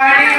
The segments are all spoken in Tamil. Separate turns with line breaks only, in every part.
ஓடி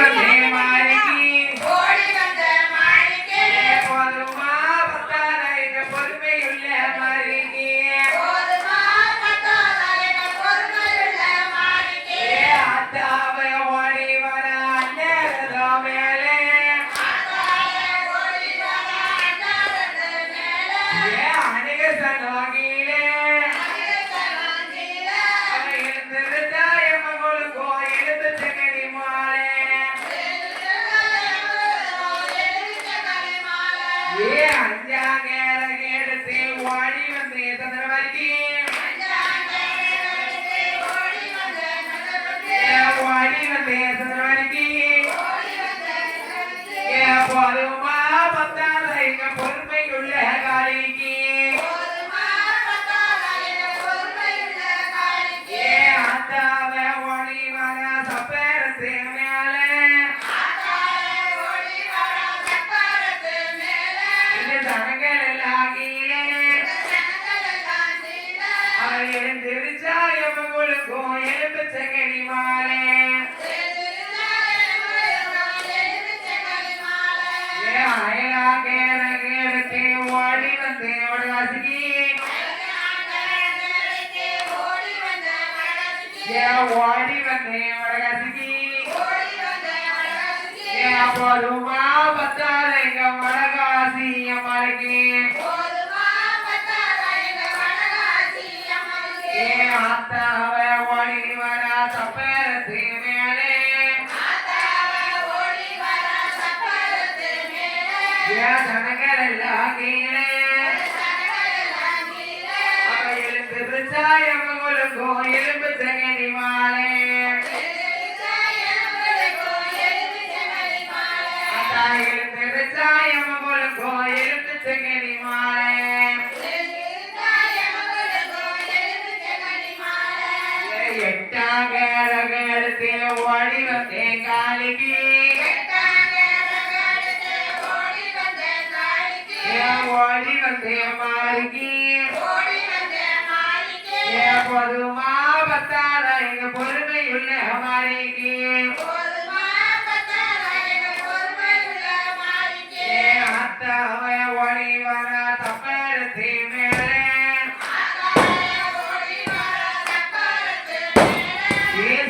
வந்தேன் வடகாசிக்கு போதுமா பத்தாத எங்க வடகாசி அம்மாளுக்கு ஆத்தாவ ஓடி வர சப்பரத்து மேலே ஜனங்கள் எல்லாம் கீழே எழுந்து பிரிச்சாயம் கொடுக்கும் எலும்பு தங்கனி மாலை எழுந்து பிரிச்சாயம் கொடுக்கும் எலும்பு தங்கனி மாலை எட்டாங்கடத்தில் ஓடி வந்தேன் காலிக்கு ஓடி வந்தேன் மாலிக்கு பொதுமா பத்தாத எங்க பொறுமையுள்ள மாலிக்கு அத்தாவ ஓடி வர தப்பரத்து மேலே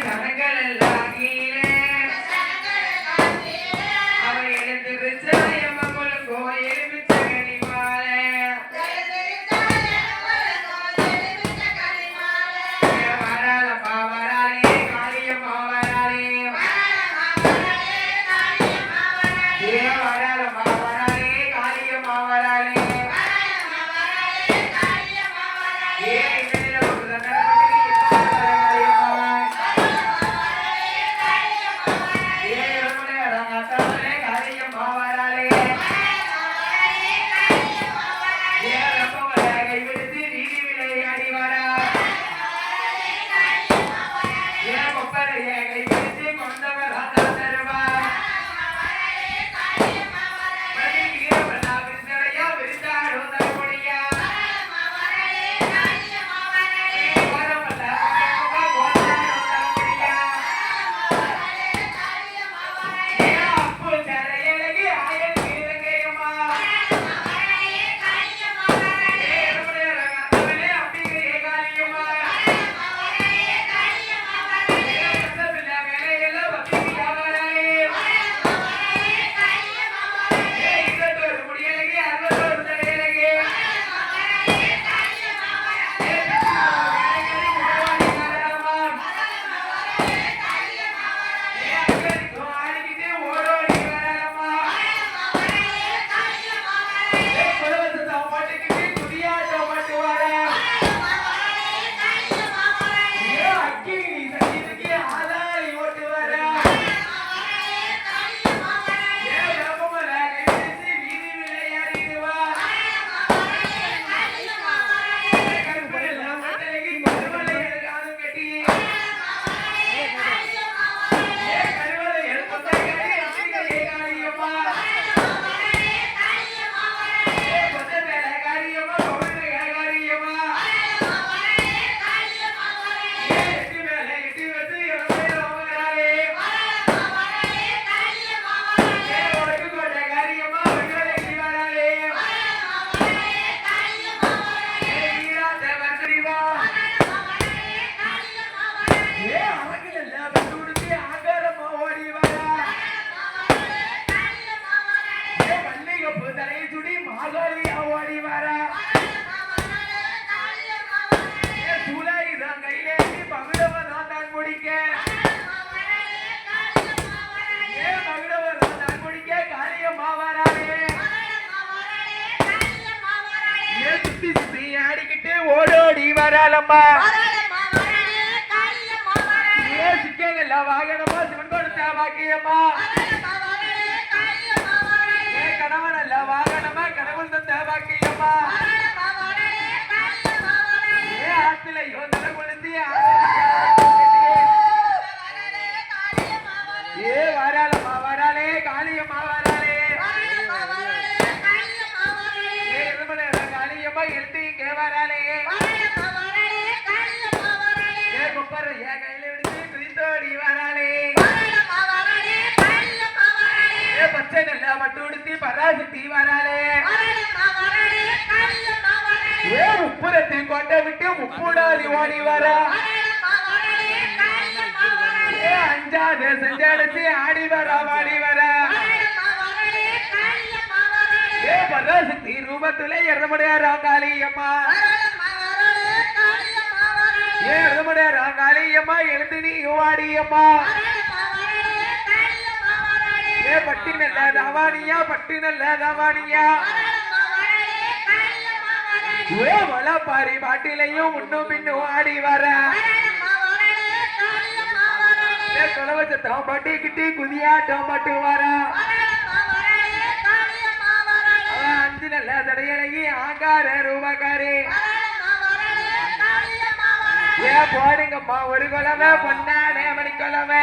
சனங்கள் எல்லாம் கீழே அவ எழுந்து பிச்சாயம் கொடுக்கும் எலும்பு தங்கனி மாலை வராலப்பா வராலே காளியம்மா வராலே ஓடி வராளம்மா சிக்கல வாகனமா சிவன் கொடுத்த பாக்கியம்மா கணவன் அல்ல வாகனமா கடவுள் தந்த பாக்கியம்மா ஆத்திலையோ தலை கொளுத்தி வராளம்மா வராளே காளியம்மா வராளே காளியம்மா எழுத்து இங்கே வராளே குப்பர் என் கையில விடுத்து குதித்தோடி வராளே பச்சை நல்ல மட்டு உடுத்தி பராசக்தி வராளே முப்புரத்தை கொண்டை விட்டு முப்புடாதி ஓடி வரா அஞ்சாவது செஞ்சடிச்சு ஆடி வரா வாடி வரா பராசக்தி ரூபத்துல எறமுடையாரா காளியம்மா எறமுடையாரா காளியம்மா எழுந்து நீ வாடியம்மா பட்டி நல்ல தவானியா பட்டி நல்ல தவானியா மலப்பாரி பாட்டிலையும் முன்னும் பின்னும் ஆடி வர தொலைவச்சம் பட்டி கிட்டி குதியாட்டம் பட்டு வர அஞ்சு நல்ல தடையழகி ஆங்கார ரூபக்காரி போடுங்கம்மா ஒரு குலவை பொன்னானே மணி குலவை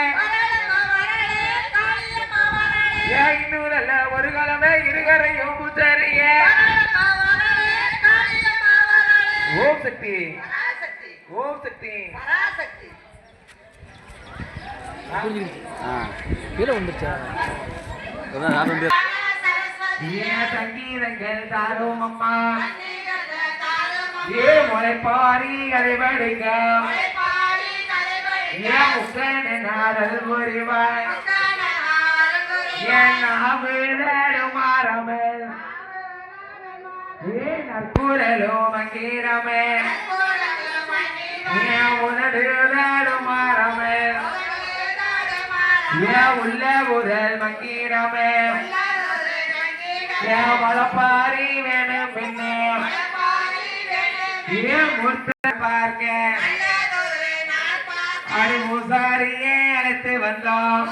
இன்னும் நல்ல ஒரு குலவை இருகரையும் பூச்சறிய ஓம் சக்தி ஓம் சக்தி சங்கீதங்கள் தாரும் அம்மா முளைப்பாரி அதை படிக்க நாடல் புரிவாய் என் மாறமல் நற்குரலோ மங்கீரமே உனது மாறமே உள்ள உரல் மங்கீரமே மலப்பாரி வேணும் பின்னே பார்க்க அடி மூசாரியே அழைத்து வந்தோம்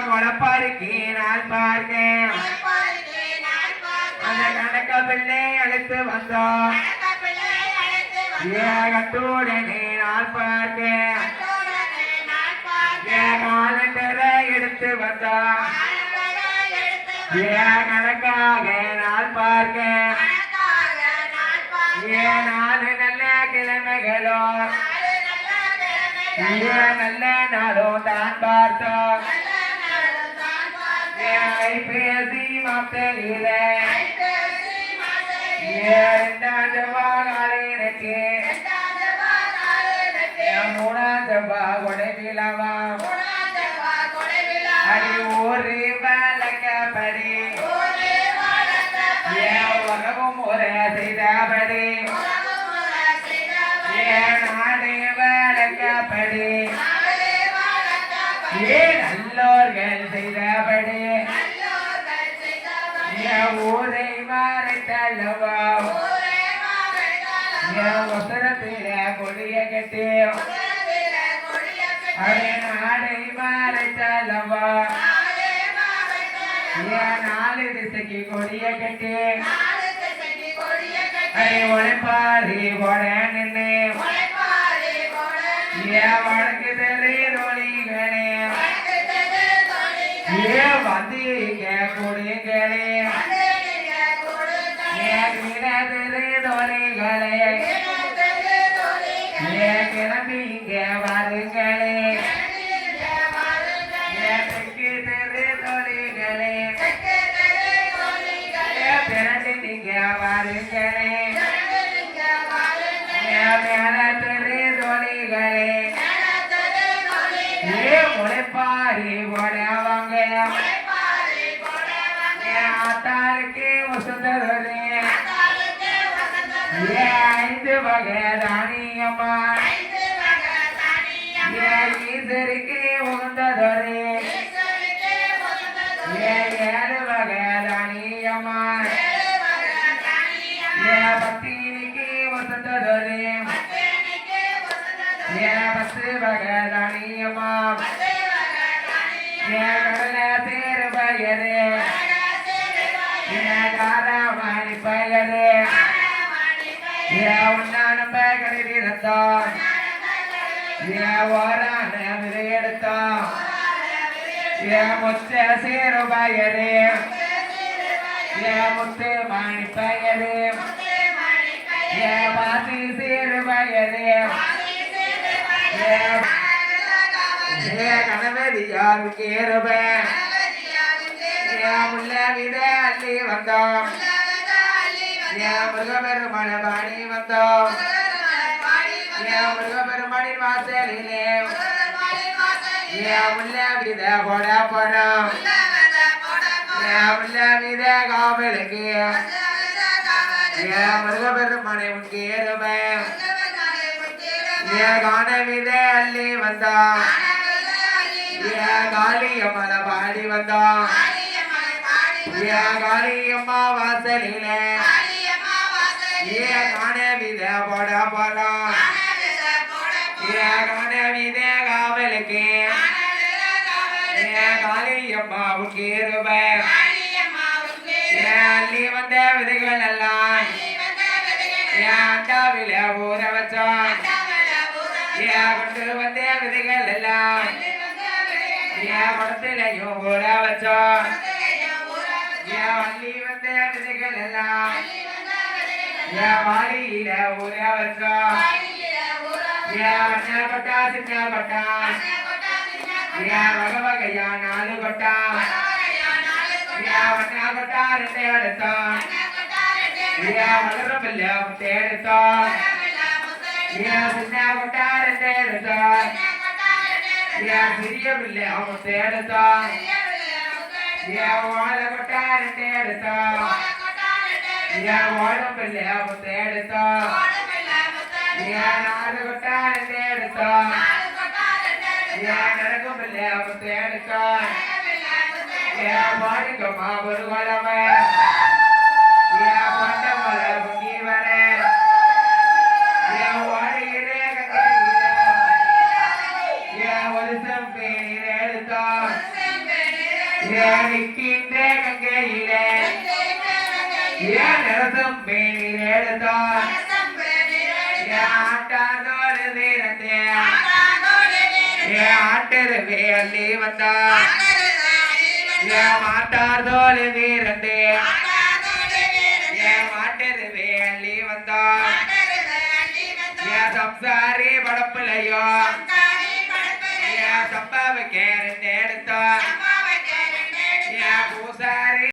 முளப்பாரிக்கு நான் பார்க்க அந்த கணக்க பிள்ளை அழைத்து வந்தோம் கட்டுடனே நான் பார்க்க காலண்டரை எடுத்து வந்தோம் கணக்காக நான் பார்க்க நாலு நல்ல கிழமைகளோ நல்ல நாளும் தான் பார்த்தோம் பேசி மாத்தலில எனக்கு மூணாம் செவ்வா கொடைவிழவா அடி ஒரு வழக்கப்படி உலகம் ஒரு செய்தபடி நாடு வழக்கப்படி நல்லோர்கள் செய்தபடி ஊரை மறைத்தல்லவா வசனத்தில கொடிய கட்டி நாடை மறைத்தல்லவா நாலு திசைக்கு கொடிய கட்டி உழைப்பாரி போட நின்று வழக்கு தெரியொலிகளே வந்தீங்க கொடுங்களே தோழிகளே கிளம்பிங்க வருங்களே தோழிகளே பிறந்து நீங்க வருங்களே மேல தெரு தோழிகளே முளைப்பாரி போடவாங்க ஆத்தாருக்கு வசந்தரே ஐந்து வகை தானியம்மா ஈசருக்கு உகந்ததொரு ஏழு வகை தானியம்மா பத்தினிக்கு ஏன் கடல சேரு பயரு ஏன் காராமணி பயரு ஏன் உன்னான கருதி ரத்தம் ஏன் ஓரான விதை எடுத்தோம் ஏன் முத்த சேரு பயரு ஏன் முத்து மணி பயரு ஏன் வாசி சேரு பயரு ஏன் கணவதியார் கேருபேன் ஏன் முல்ல வித அள்ளி வந்தோம் ஏன் முருகபெருமான பாடி வந்தோம் ஏன் முருகபெருமானின் வாசலிலே ஏன் முல்ல வித போட போறோம் ஏன் முல்ல வித காவலுக்கு ஏன் முருகபெருமானை கேருபேன் ஏன் காண வித அள்ளி வந்தோம் ஏன் காளியம்மன பாடி வந்தோம் ஏன் காளியம்மா வாசலிலே ஏன் காண வித போட போறோம் ஏன் காண வித காவலுக்கு ஏன் காளியம்மாவுக்கு கேருபேன் ஏன் அள்ளி வந்த விதைகள் எல்லாம் ஏன் அண்டாவில ஊற வச்சோம் ஏன் கொண்டு வந்த விதைகள் எல்லாம் ஏன் படத்திலையும் ஊற வச்சோம் ஏன் வள்ளி வந்த விதைகள் எல்லாம் ஏன் வாளியில ஊற வச்சோம் ஏன் வண்ண கொட்டா சின்ன கொட்டா ஏன் வகை வகையா 4 கொட்டா ஏன் வண்ண கொட்டா 2 எடுத்தோம் ஏன் வளரமில்ல முட்டை எடுத்தோம் ஏன் சின்ன கொட்டா 2 எடுத்தோம் ஏன் சிறிய பிள்ளை முட்டை எடுத்தோம் ஏன் வாழை கொட்டா 2 எடுத்தோம் ஏன் வாழும் பிள்ளை முட்டை எடுத்தோம் ஏன் 4 கொட்டா 2 எடுத்தோம் ஏன் நடக்கும் பிள்ளை முட்டை எடுத்தோம் ஏன் பாடிக்கம்மா ஒரு குழமை ஏன் பண்ட மலை பொங்கி வர ஏன் வாடுகிறே ஏன் ஒரு செம்பேர் எடுத்தோம் ஏன் நிற்கின்ற கங்கையிலே ஏன் நரசம் பேர் எடுத்தோம் ஏன் ஆட்டாதோடு தீரந்தே ஏன் ஆட்டருவே அள்ளி வந்தோம் ஏன் மாட்டாதோடு தீரந்தே ஏன் மாட்டருவே அள்ளி வந்தோம் ஏன் சம்சாரி படப்பிலையோ ஏன் சம்பவ கேர